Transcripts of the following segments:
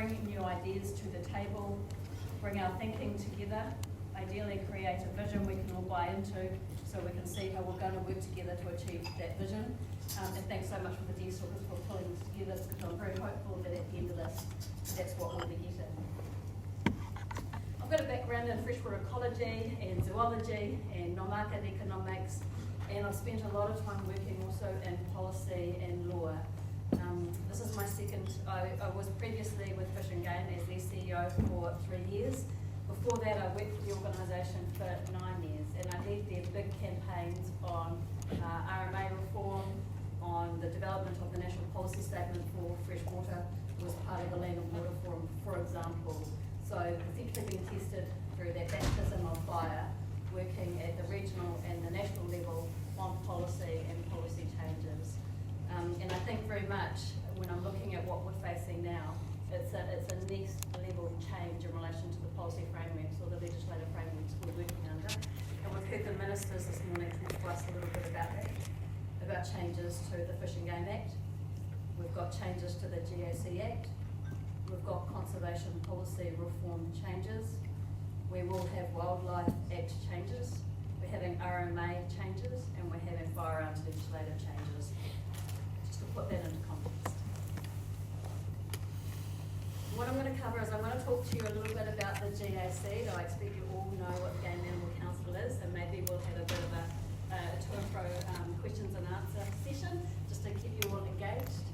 bring new ideas to the table, bring our thinking together, ideally create a vision we can all buy into so we can see how we're going to work together to achieve that vision. And thanks so much for the Deerstalkers for pulling this together, because I'm very hopeful that at the end of this, that's what we'll be getting. I've got a background in freshwater ecology and zoology and non-market economics, and I've spent a lot of time working also in policy and law. This is my second. I was previously with Fish and Game as their CEO for 3 years. Before that, I worked for the organisation for 9 years, and I led their big campaigns on RMA reform, on the development of the National Policy Statement for freshwater, was part of the Land and Water Forum, for example. So effectively being tested through that baptism of fire, working at the regional and the national level on policy and policy changes. And I think very much when I'm looking at what we're facing now, it's a next level change in relation to the policy frameworks or the legislative frameworks we're working under. And we've heard the ministers this morning talk to us a little bit about that, about changes to the Fish and Game Act. We've got changes to the GAC Act. We've got conservation policy reform changes. We will have Wildlife Act changes. We're having RMA changes, and we're having firearms legislative changes. Just to put that into context. What I'm going to cover is I'm going to talk to you a little bit about the GAC, though I expect you all know what the Game Animal Council is, and maybe we'll have a bit of a to and fro questions and answer session, just to keep you all engaged.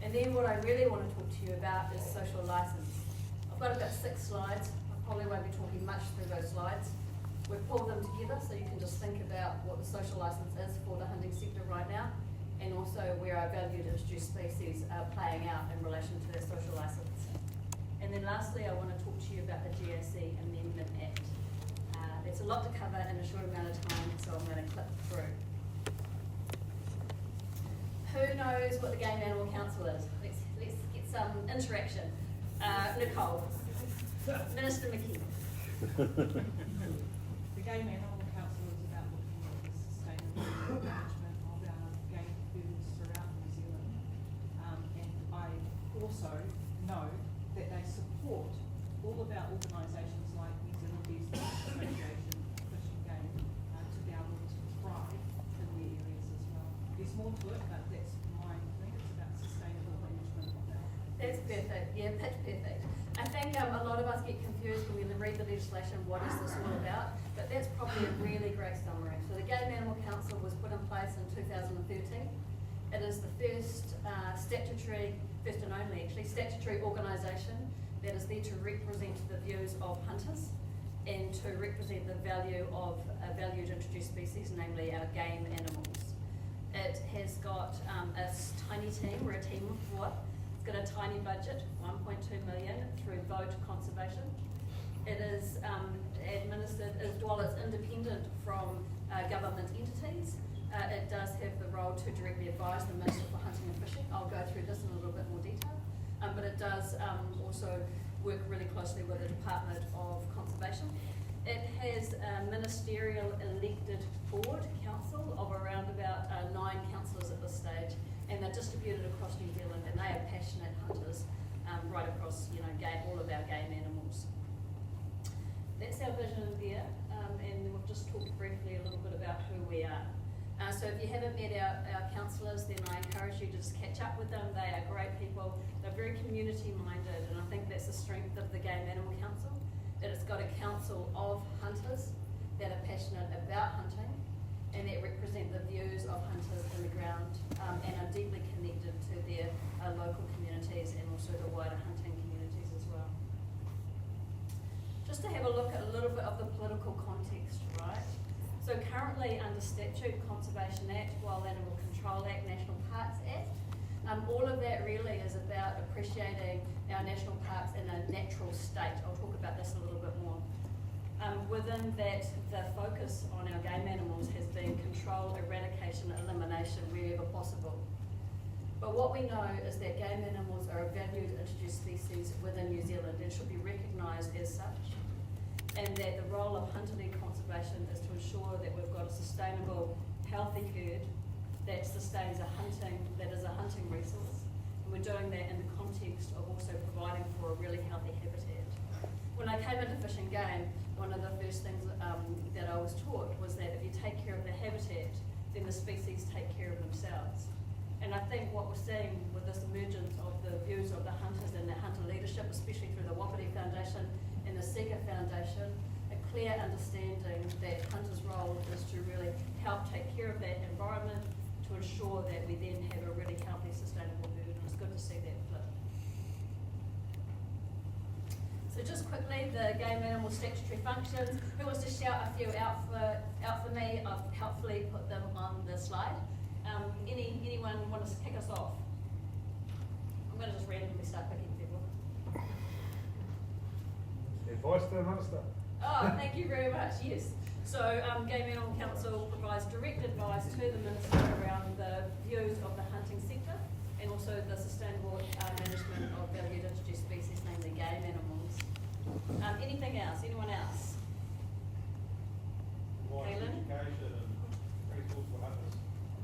And then what I really want to talk to you about is social licence. I've got about 6 slides. I probably won't be talking much through those slides. We've pulled them together so you can just think about what the social licence is for the hunting sector right now, and also where our valued introduced species are playing out in relation to their social licence. And then lastly, I want to talk to you about the GAC Amendment Act. There's a lot to cover in a short amount of time, so I'm going to click through. Who knows what the Game Animal Council is? Let's get some interaction. Nicole. Minister McKee. The Game Animal Council is about looking at the sustainable management of our game birds throughout New Zealand. And I also know that they support all of our organisations like New Zealand Deerstalkers Association, Fish and Game, to be able to thrive in the areas as well. There's more to it, but that's my thing. It's about sustainable management of our. That's perfect. Yeah, pitch perfect. I think a lot of us get confused when we read the legislation, what is this all about? But that's probably a really great summary. So the Game Animal Council was put in place in 2013. It is the first first and only actually, statutory organisation that is there to represent the views of hunters and to represent the value of valued introduced species, namely our game animals. It has got a tiny team, we're a team of 4. It's got a tiny budget, 1.2 million through vote conservation. It is administered, while it's independent from government entities, it does have the role to directly advise the Minister for Hunting and Fishing. I'll go through this in a little bit more detail, but it does also work really closely with the Department of Conservation. It has a ministerial elected board council of around about 9 councillors at this stage, and they're distributed across New Zealand, and they are passionate hunters right across, all of our game animals. That's our vision there, and we've just talked briefly a little bit about who we are. So if you haven't met our councillors, then I encourage you to just catch up with them. They are great people. They're very community-minded, and I think that's the strength of the Game Animal Council, that it's got a council of hunters that are passionate about hunting and that represent the views of hunters on the ground and are deeply connected to their local communities and also the wider hunting communities as well. Just to have a look at a little bit of the political context, right? So currently under statute, Conservation Act, Wild Animal Control Act, National Parks Act, all of that really is about appreciating our national parks in a natural state. I'll talk about this a little bit more. Within that, the focus on our game animals has been control, eradication, elimination wherever possible. But what we know is that game animals are a valued introduced species within New Zealand and should be recognised as such, and that the role of hunting conservation is to ensure that we've got a sustainable, healthy herd that sustains that is a hunting resource. And we're doing that in the context of also providing for a really Fish and Game, one of the first things that I was taught was that if you take care of the habitat, then the species take care of themselves. And I think what we're seeing with this emergence of the views of the hunters and the hunter leadership, especially through the Wapiti Foundation and the Seeker Foundation, a clear understanding that hunters' role is to really help take care of that environment to ensure that we then have a really healthy, sustainable herd, and it's good to see that flip. So just quickly, the game animal statutory functions. Who wants to shout a few out for me? I've helpfully put them on the slide. Anyone want to kick us off? I'm going to just randomly start picking people. Advice to the minister. Oh, thank you very much, yes. So Game Animal Council provides direct advice to the Minister around the views of the hunting sector and also the sustainable management of valued introduced species, namely game animals. Anything else? Anyone else? Kaylin? Education and resource for hunters.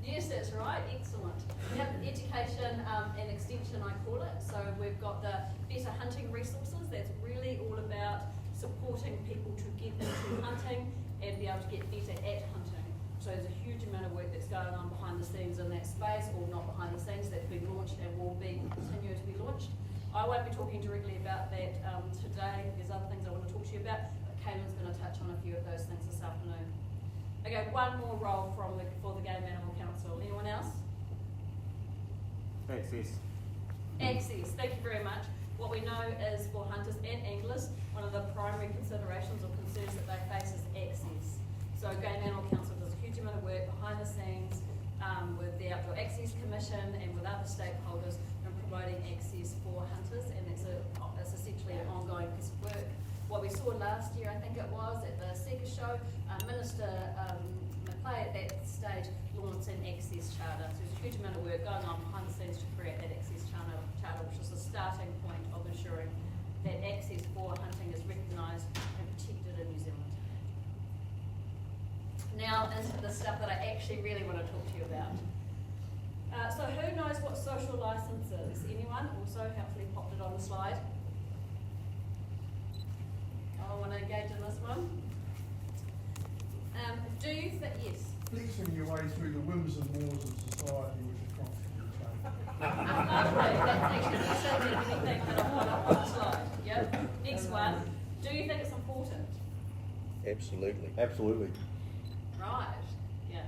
Yes, that's right. Excellent. We have education and extension, I call it. So we've got the better hunting resources. That's really all about supporting people to get into hunting and be able to get better at hunting. So there's a huge amount of work that's going on behind the scenes in that space, or not behind the scenes, that's been launched and will be continue to be launched. I won't be talking directly about that today. There's other things I want to talk to you about. Kaylin's going to touch on a few of those things this afternoon. Okay, one more role for the Game Animal Council. Anyone else? Access. Access, thank you very much. What we know is for hunters and anglers, one of the primary considerations or concerns that they face is access. So Game Animal Council does a huge amount of work behind the scenes with the Outdoor Access Commission and with other stakeholders in promoting access for hunters, and it's essentially an ongoing piece of work. What we saw last year, I think it was, at the Seeker Show, Minister McClay at that stage launched an access charter. So there's a huge amount of work going on behind the scenes to create that access charter, which is the starting point of ensuring that access for hunting is recognised and protected in New Zealand. Now into the stuff that I actually really want to talk to you about. So who knows what social licence is? Anyone? Also helpfully popped it on the slide. I want to engage in this one. Do you think, yes? Flexing your way through the whims and mores of society, which is constantly changing. Lovely, that's actually better than anything that I've put up on the slide. Yep. Next one. Do you think it's important? Absolutely. Absolutely. Right. Yeah.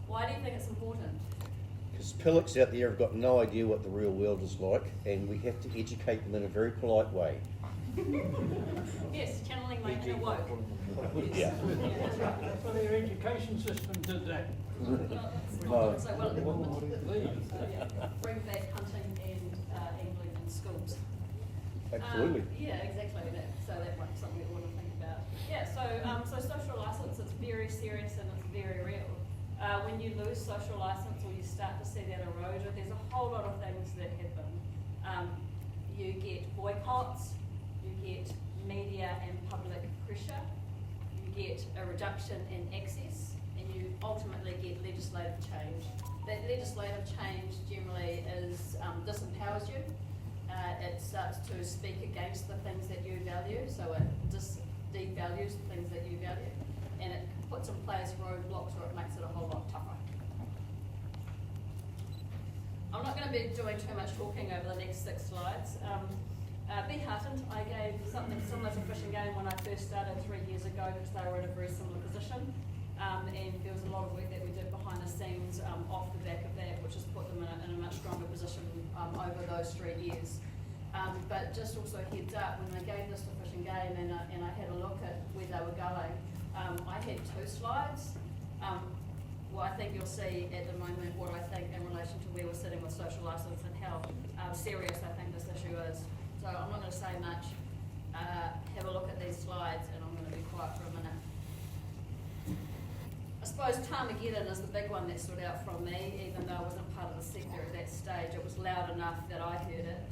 Why do you think it's important? Because pillocks out there have got no idea what the real world is like, and we have to educate them in a very polite way. Yes, channeling my inner woke. Yeah. So their education system did that. Well, that's not No. so well at the moment. So, yeah, bring back hunting and angling in schools. Absolutely. Yeah, exactly. So that might be something we want to think about. Yeah, so social licence, it's very serious and it's very real. When you lose social licence or you start to see that erode, there's a whole lot of things that happen. You get boycotts, you get media and public pressure, you get a reduction in access, and you ultimately get legislative change. That legislative change generally disempowers you. It starts to speak against the things that you value, so it devalues the things that you value, and it puts in place roadblocks, or it makes it a whole lot tougher. I'm not going to be doing too much talking over the next 6 slides. Be heartened, I gave something similar to Fish and Game when I first started 3 years ago, because they were in a very similar position. And there was a lot of work that we did behind the scenes off the back of that, which has put them in a much stronger position over those 3 years. But just also heads up, when I gave this to Fish and Game and I had a look at where they were going, I had 2 slides. Well, I think you'll see at the moment what I think in relation to where we're sitting with social licence and how serious I think this issue is. So I'm not going to say much. Have a look at these slides and I'm going to be quiet for a minute. I suppose Tarmageddon is the big one that stood out from me, even though I wasn't part of the sector at that stage. It was loud enough that I heard it.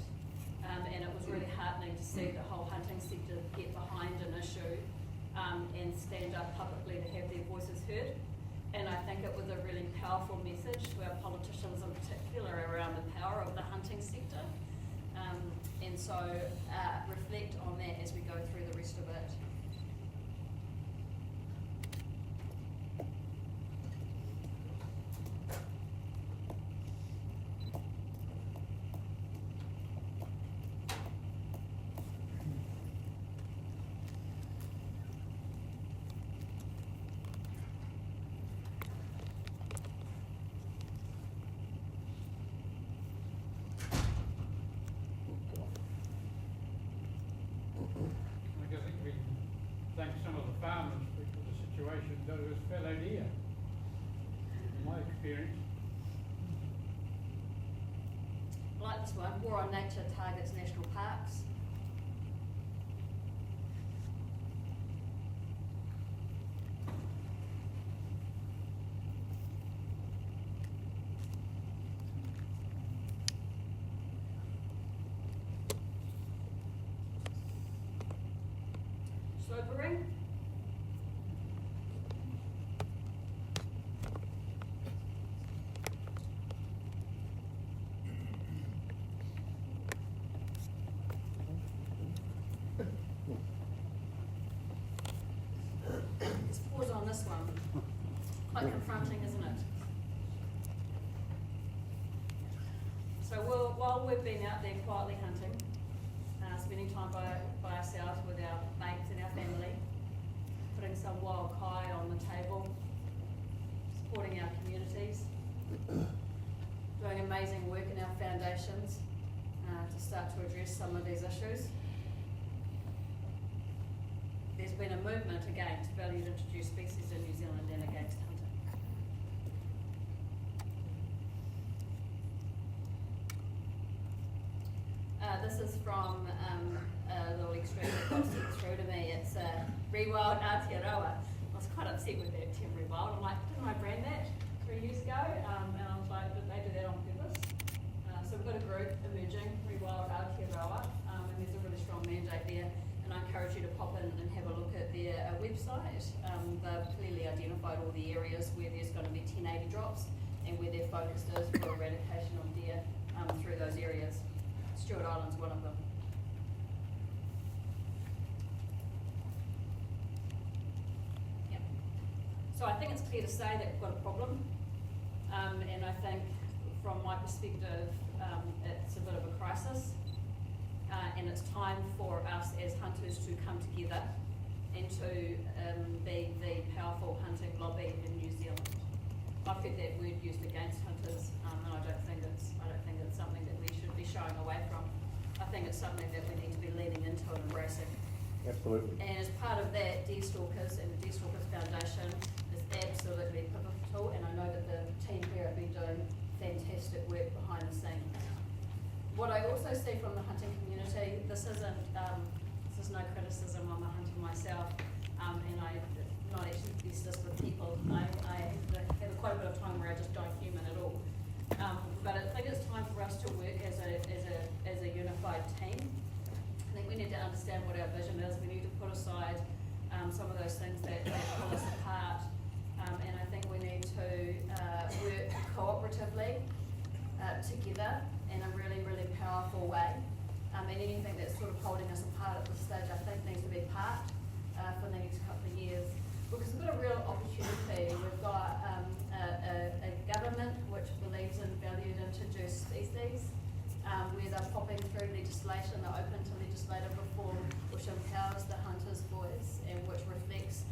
And it was really heartening to see the whole hunting sector get behind an issue and stand up publicly to have their voices heard. And I think it was a really powerful message to our politicians in particular around the power of the hunting sector. And so reflect on that as we go through the rest of it. I guess we can thank some of the farmers because the situation that was fell out here, in my experience. Like this one, War on Nature targets national parks. Sobering. Let's pause on this one. Quite confronting, isn't it? So while we've been out there quietly hunting, spending time by ourselves with our mates and our family, putting some wild kai on the table, supporting our communities, doing amazing work in our foundations to start to address some of these issues. There's been a movement against valued introduced species in New Zealand and against hunting. This is from a little extract that got sent through to me. It's Rewild Aotearoa. I was quite upset with that term rewild. I'm like, didn't I brand that 3 years ago? And I was like, did they do that on purpose? So we've got a group emerging, Rewild Aotearoa, and there's a really strong mandate there. And I encourage you to pop in and have a look at their website. They've clearly identified all the areas where there's going to be 1080 drops and where their focus is for eradication of deer through those areas. Stewart Island's one of them. Yeah. So I think it's clear to say that we've got a problem, and I think from my perspective, it's a bit of a crisis, and it's time for us as hunters to come together and to be the powerful hunting lobby in New Zealand. I've heard that word used against hunters, and I don't think it's something that we should be shying away from. I think it's something that we need to be leaning into and embracing. Absolutely. And as part of that, Deerstalkers and the Deerstalkers Foundation is absolutely pivotal, and I know that the team here have been doing fantastic work behind the scenes. What I also see from the hunting community, this is no criticism, I'm a hunter myself, and I'm not actually bestest with people. I have quite a bit of time where I just don't human at all. But I think it's time for us to work as a unified team. I think we need to understand what our vision is. We need to put aside some of those things that pull us apart, and I think we need to work cooperatively together in a really, really powerful way. And anything that's sort of holding us apart at this stage, I think needs to be parked for the next couple of years. Because we've got a real opportunity. We've got a government which believes in valued introduced species, where they're popping through legislation, they're open to legislative reform, which empowers the hunter's voice and which reflects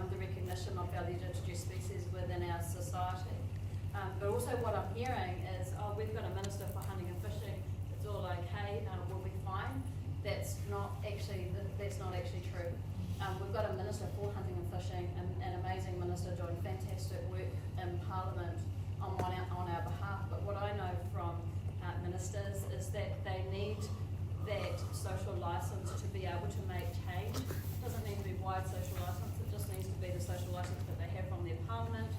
the recognition of valued introduced species within our society. But also what I'm hearing is, oh, we've got a minister for hunting and fishing, it's all okay, we'll be fine. That's not actually true. We've got a minister for hunting and fishing, an amazing minister doing fantastic work in Parliament on our behalf. But what I know from ministers is that they need that social licence to be able to make change. It doesn't need to be wide social licence, it just needs to be the social licence that they have from their Parliament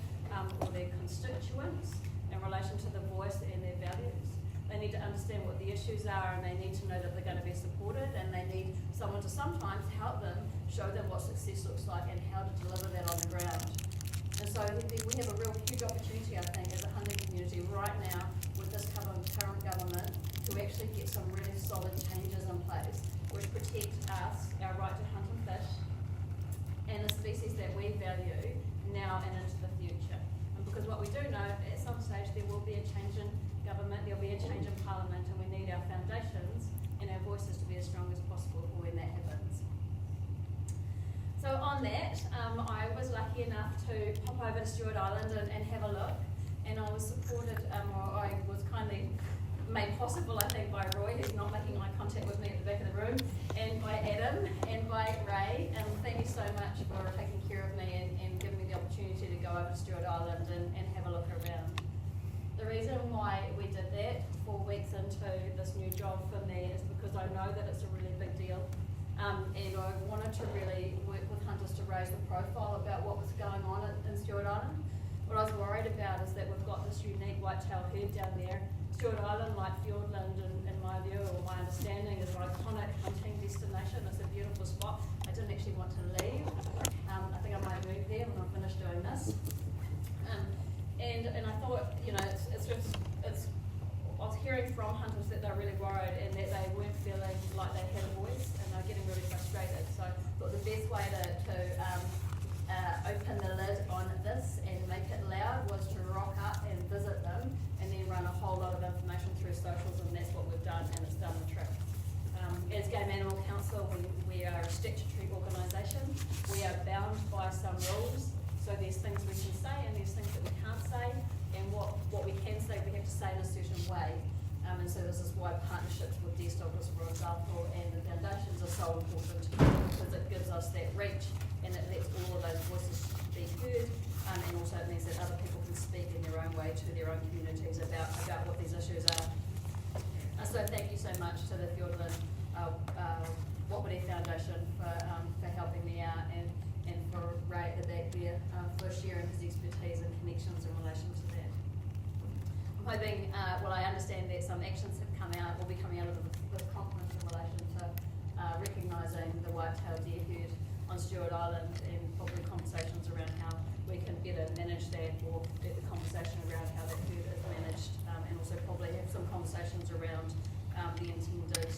or their constituents in relation to the voice and their values. They need to understand what the issues are, and they need to know that they're going to be supported, and they need someone to sometimes help them, show them what success looks like and how to deliver that on the ground. And so we have a real huge opportunity, I think, as a hunting community right now with this current government to actually get some really solid changes in place which protect us, our right to hunt and fish, and the species that we value now and into the future. And because what we do know, at some stage there will be a change in government, there'll be a change in parliament, and we need our foundations and our voices to be as strong as possible for when that happens. So on that, I was lucky enough to pop over to Stewart Island and have a look, and I was supported, or I was kindly made possible, I think, by Roy, who's not making eye contact with me at the back of the room, and by Adam, and by Ray, and thank you so much for taking care of me and giving me the opportunity to go over to Stewart Island and have a look around. The reason why we did that 4 weeks into this new job for me is because I know that it's a really big deal, and I wanted to really work with hunters to raise the profile about what was going on in Stewart Island. What I was worried about is that we've got this unique whitetail herd down there. Stewart Island, like Fiordland, in my view, or my understanding, is an iconic hunting destination. It's a beautiful spot. I didn't actually want to leave. I think I might move there when I'm finished doing this. And I thought, you know, I was hearing from hunters that they're really worried and that they weren't feeling like they had a voice, and they're getting really frustrated. So I thought the best way to open the lid on this and make it loud was to rock up and visit them, and then run a whole lot of information through socials, and that's what we've done, and it's done the trick. As Game Animal Council, we are a statutory organisation. We are bound by some rules, so there's things we can say and there's things that we can't say, and what we can say, we have to say in a certain way. And so this is why partnerships with deer stockers, for example, and the foundations are so important, because it gives us that reach, and it lets all of those voices be heard, and also it means that other people can speak in their own way to their own communities about what these issues are. So thank you so much to the Fiordland Wapiti Foundation for helping me out, and for Ray at the back there for sharing his expertise and connections in relation to that. I'm hoping, I understand that some actions have come out, will be coming out of the conference in relation to recognising the whitetail deer herd on Stewart Island, and probably conversations around how we can better manage that, or the conversation around how that herd is managed, and also probably have some conversations around the intended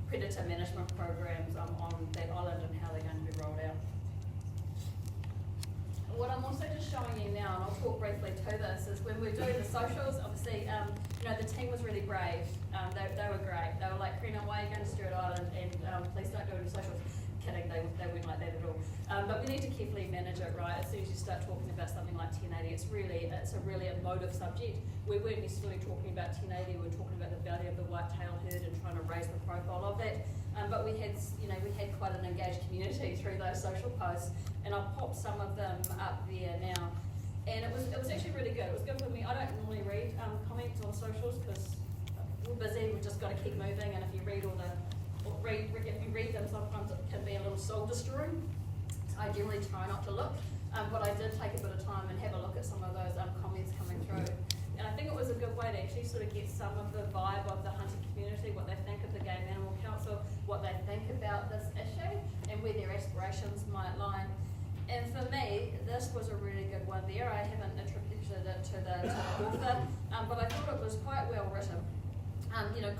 predator management programs on that island and how they're going to be rolled out. What I'm also just showing you now, and I'll talk briefly to this, is when we're doing the socials, obviously, the team was really brave. They were great. They were like, Corina, why are you going to Stewart Island, and please don't do any socials. Kidding, they weren't like that at all. But we need to carefully manage it, right? As soon as you start talking about something like 1080, it's a really emotive subject. We weren't necessarily talking about 1080, we were talking about the value of the whitetail herd and trying to raise the profile of that. But we had quite an engaged community through those social posts, and I'll pop some of them up there now. And it was actually really good. It was good for me. I don't normally read comments on socials because we're busy. We've just got to keep moving. And if you read them, sometimes it can be a little soul destroying. So I generally try not to look. But I did take a bit of time and have a look at some of those comments coming through. And I think it was a good way to actually sort of get some of the vibe of the hunting community, what they think of the Game Animal Council, what they think about this issue, and where their aspirations might lie. And for me, this was a really good one there. I haven't attributed it to the author, but I thought it was quite well written,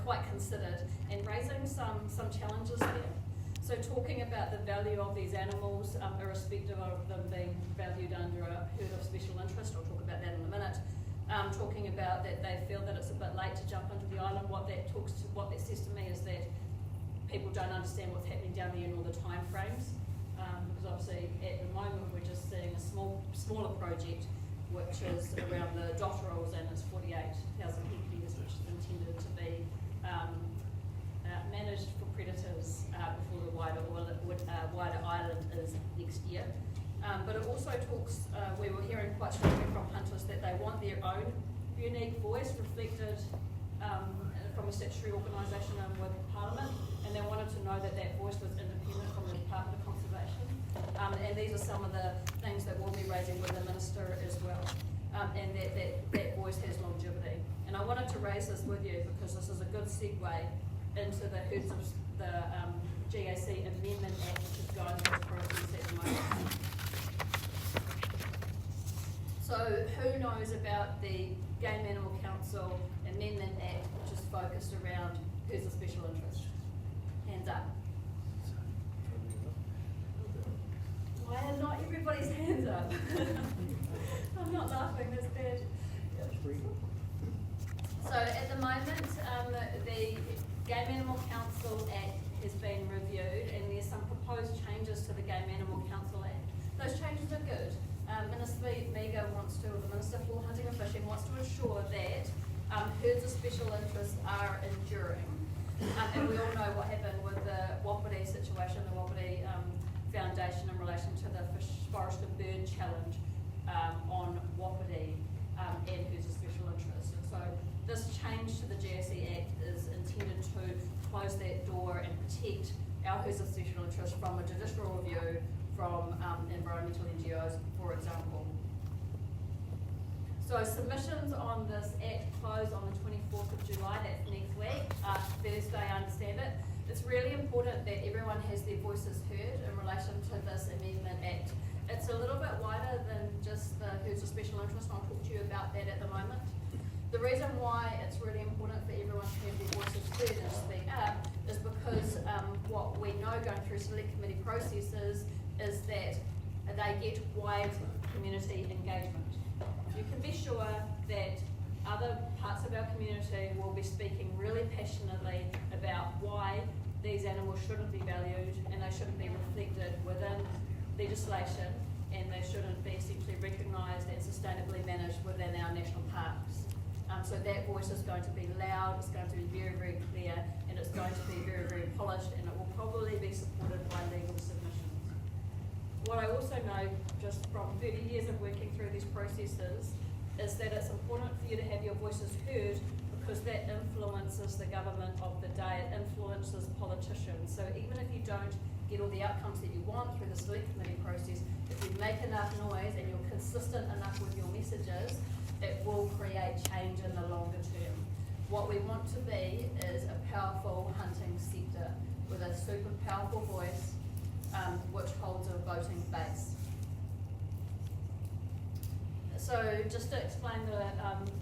quite considered, and raising some challenges there. So talking about the value of these animals, irrespective of them being valued under a herd of special interest, I'll talk about that in a minute. Talking about that they feel that it's a bit late to jump into the island. What that says to me is that people don't understand what's happening down there and all the time frames. Because obviously at the moment we're just seeing a smaller project, which is around the Dotterels, and it's 48,000 hectares, which is intended to be managed for predators before the wider island is next year. But it also talks, we were hearing quite strongly from hunters that they want their own unique voice reflected from a statutory organisation and with Parliament, and they wanted to know that that voice was independent from the Department of Conservation. And these are some of the things that we'll be raising with the Minister as well, and that voice has longevity. And I wanted to raise this with you because this is a good segue into the herds of the GAC Amendment Act, which is going through the process at the moment. So who knows about the Game Animal Council and Amendment Act which is focused around who's a special interest. Hands up. Why are not everybody's hands up? I'm not laughing, that's bad. So at the moment, the Game Animal Council Act has been reviewed and there's some proposed changes to the Game Animal Council Act. Those changes are good. Minister Meager the Minister for Hunting and Fishing wants to ensure that herds of special interest are enduring. And we all know what happened with the Wapiti situation, the Wapiti Foundation in relation to the Forest and Bird Challenge on Wapiti and herds of special interest. And so this change to the GAC Act is intended to close that door and protect our herds of special interest from a judicial review from environmental NGOs, for example. So submissions on this Act close on the 24th of July, that's next week, Thursday, I understand it. It's really important that everyone has their voices heard in relation to this Amendment Act. It's a little bit wider than just the herds of special interest, and I'll talk to you about that at the moment. The reason why it's really important for everyone to have their voices heard and speak up is because what we know going through select committee processes is that they get wide community engagement. You can be sure that other parts of our community will be speaking really passionately about why these animals shouldn't be valued and they shouldn't be reflected within legislation and they shouldn't be essentially recognised and sustainably managed within our national parks. So that voice is going to be loud, it's going to be very, very clear, and it's going to be very, very polished, and it will probably be supported by legal submissions. What I also know, just from 30 years of working through these processes, is that it's important for you to have your voices heard because that influences the government of the day, it influences politicians. So even if you don't get all the outcomes that you want through the select committee process, if you make enough noise and you're consistent enough with your messages, it will create change in the longer term. What we want to be is a powerful hunting sector with a super powerful voice which holds a voting base. So just to explain the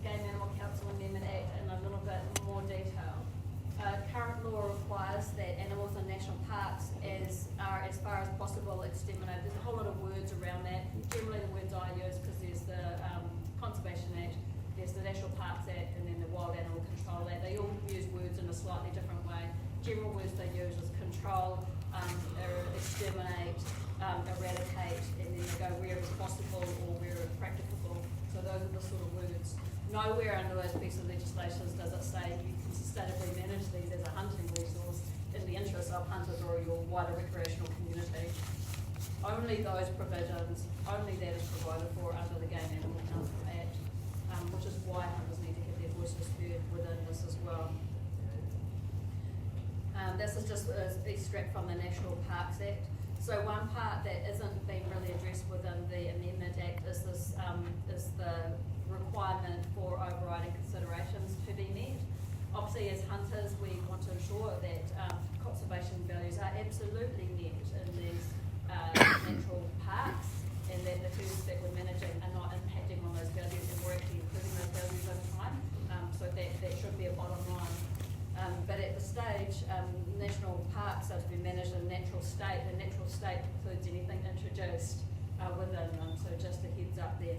Game Animal Council Amendment Act in a little bit more detail, current law requires that animals in national parks are as far as possible exterminated. There's a whole lot of words around that. Generally the words I use because there's the Conservation Act, there's the National Parks Act, and then the Wild Animal Control Act. They all use words in a slightly different way. General words they use is control, exterminate, eradicate, and then they go where it's possible or where it's practicable. So those are the sort of words. Nowhere under those pieces of legislation does it say you can sustainably manage these as a hunting resource in the interest of hunters or your wider recreational community. Only those provisions, only that is provided for under the Game Animal Council Act, which is why hunters need to have their voices heard within this as well. This is just an extract from the National Parks Act. So one part that isn't being really addressed within the Amendment Act is this is the requirement for overriding considerations to be met. Obviously, as hunters, we want to ensure that conservation values are absolutely met in these natural parks, and that the herds that we're managing are not impacting on those values, and we're actually improving those values over time. So that should be a bottom line. But at the stage, national parks are to be managed in a natural state. The natural state includes anything introduced within them, so just a heads up there.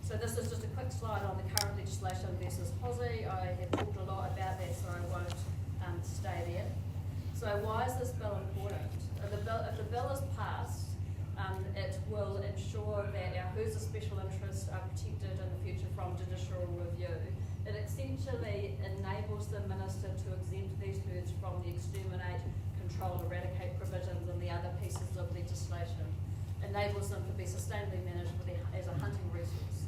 So this is just a quick slide on the current legislation versus Aussie. I have talked a lot about that, so I won't stay there. So why is this bill important? If the bill is passed, it will ensure that our herds of special interest are protected in the future from judicial review. It essentially enables the minister to exempt these herds from the exterminate, control, eradicate provisions and the other pieces of legislation. Enables them to be sustainably managed as a hunting resource.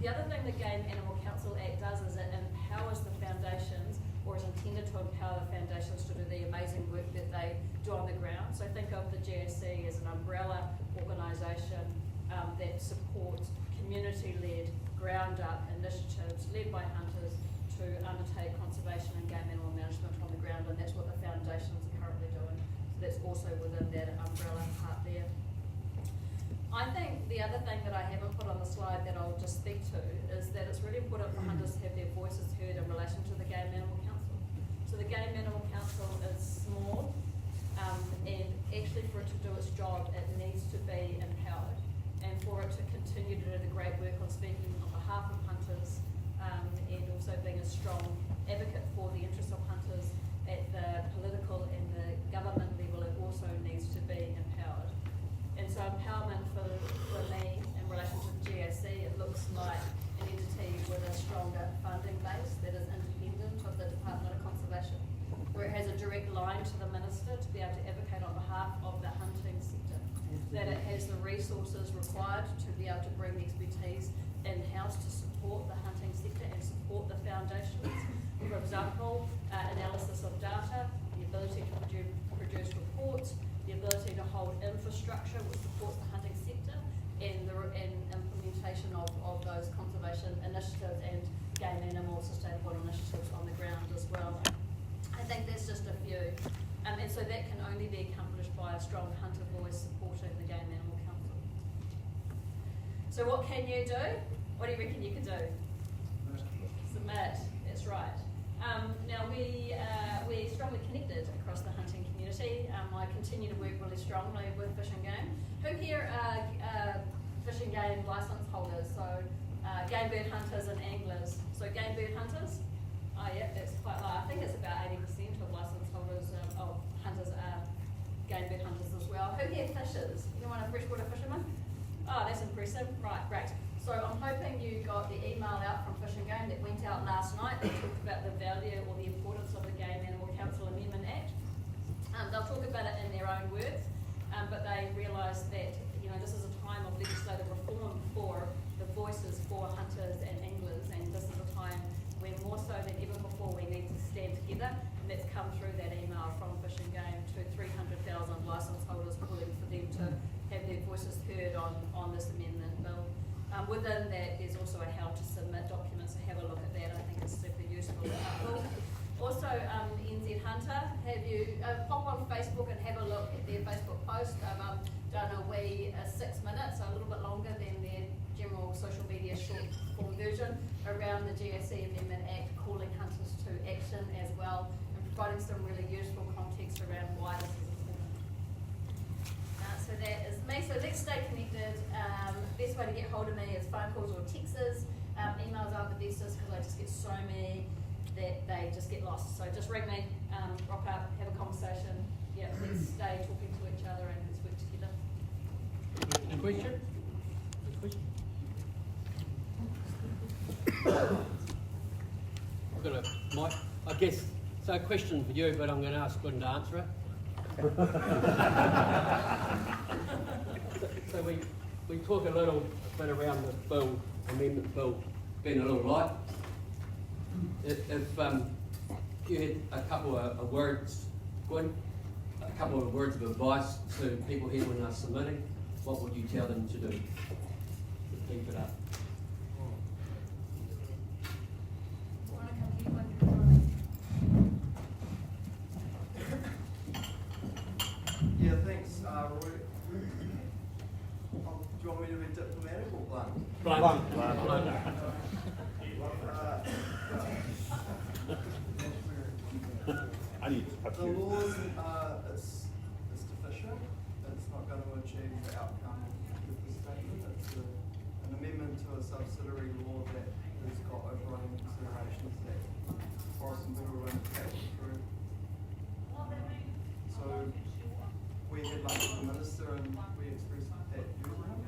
The other thing the Game Animal Council Act does is it empowers the foundations, or is intended to empower the foundations to do the amazing work that they do on the ground. So think of the GAC as an umbrella organisation that supports community-led, ground-up initiatives led by hunters to undertake conservation and game animal management on the ground, and that's what the foundations are currently doing. So that's also within that umbrella part there. I think the other thing that I haven't put on the slide that I'll just speak to is that it's really important for hunters to have their voices heard in relation to the Game Animal Council. So the Game Animal Council is small, and actually for it to do its job, it needs to be empowered. And for it to continue to do the great work on speaking on behalf of hunters, and also being a strong advocate for the interests of hunters at the political and the government level, it also needs to be empowered. And so empowerment for me in relation to the GAC, it looks like an entity with a stronger funding base that is independent of the Department of Conservation, where it has a direct line to the Minister to be able to advocate on behalf of the hunting sector, that it has the resources required to be able to bring the expertise in-house to support the hunting sector and support the foundations. For example, analysis of data, the ability to produce reports, the ability to hold infrastructure which supports the hunting sector, and implementation of those conservation initiatives and game animal sustainable initiatives on the ground as well. I think that's just a few. And so that can only be accomplished by a strong hunter voice supporting the Game Animal Council. So what can you do? What do you reckon you can do? Submit, that's right. Now we're strongly connected across the hunting community. I continue to work really strongly with Fish and Game. Who here are Fish and Game licence holders? So game bird hunters and anglers. So game bird hunters? Oh yeah, that's quite low. I think it's about 80% of licence holders of hunters are game bird hunters as well. Who here fishes? Anyone a freshwater fisherman? Oh, that's impressive. Right, great. So I'm hoping you got the email out from Fish and Game that went out last night that talked about the value or the importance of the Game Animal Council Amendment Act. They'll talk about it in their own words, but they realise that this is a time of legislative reform for the voices for hunters and anglers, and this is a time when more so than ever before we need to stand together, and that's come through that email from Fish and Game to 300,000 licence holders calling for them to have their voices heard on this amendment bill. Within that, there's also a how to submit documents, so have a look at that. I think it's super useful and helpful. Also, NZ Hunter, have you pop on Facebook and have a look at their Facebook post. I've done a wee 6 minutes, so a little bit longer than their general social media short form version around the GAC Amendment Act, calling hunters to action as well, and providing some really useful context around why this is important. So that is me. So let's stay connected. Best way to get hold of me is phone calls or texts. Emails aren't the bestest because I just get so many that they just get lost. So just ring me, rock up, have a conversation. Yeah, let's stay talking to each other and let's work together. A question? I've got a mic. I guess, so a question for you, but I'm going to ask Gordon to answer it. So we talk a little bit around the bill, amendment bill, being a little light. If you had a couple of words, Gordon, a couple of words of advice to people here when they're submitting, what would you tell them to do to keep it up? Yeah, thanks, Roy. Do you want me to be diplomatic or blunt? Blunt. The law is deficient. It's not going to achieve the outcome with the statement. It's an amendment to a subsidiary law that has got overriding considerations that Forest and Bureau and Cat through. So we had lunch with the minister and we expressed that view and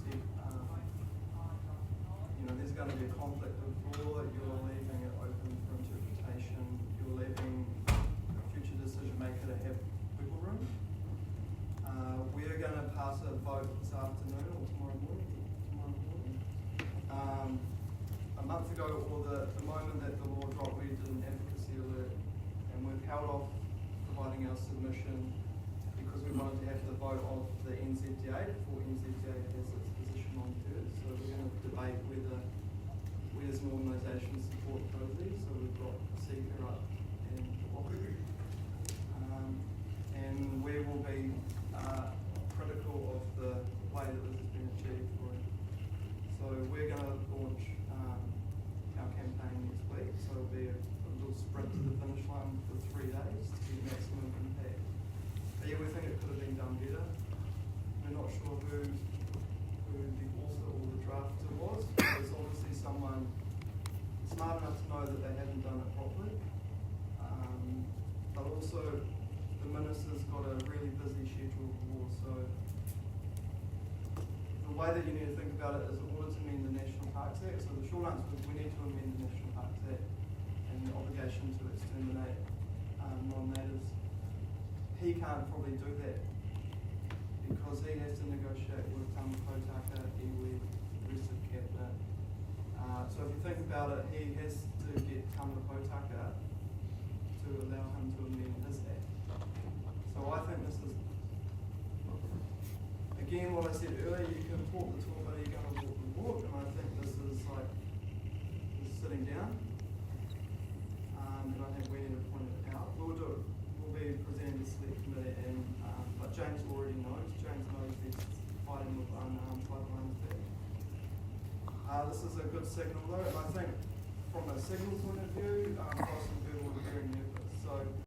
said, there's going to be a conflict of law. You're leaving it open for interpretation. You're leaving a future decision maker to have wiggle room. We are going to pass a vote this afternoon or tomorrow morning. A month ago, or the moment that the law dropped, we did an advocacy alert, and we've held off providing our submission because we wanted to have the vote of the NZDA before NZDA has its position on Thursday. So we're going to debate whether we as an organisation support these. So we've got Seeker up and Waka. And we will be critical of the way that yeah, we think it could have been done better. We're not sure who the author or the drafter was. There's obviously someone smart enough to know that they haven't done it properly. But also, the minister's got a really busy schedule of war, so the way that you need to think about it is in order to amend the National Parks Act. So the short answer is we need to amend the National Parks Act and the obligation to exterminate non-natives. He can't probably do that because he has to negotiate with Potaka, iwi, the rest of cabinet. So if you think about it, he has to get Potaka to allow him to amend his act. So I think this is, again, what I said earlier, you can talk the talk, but you're going to walk the walk, and I think this is like sitting down, and I think we need to point it out. We'll do it. We'll be presenting this to the committee, and but James already knows. James knows he's fighting with unarmed pipelines there. This is a good signal though, and I think from a signal point of view, Cross and Bill were very nervous. So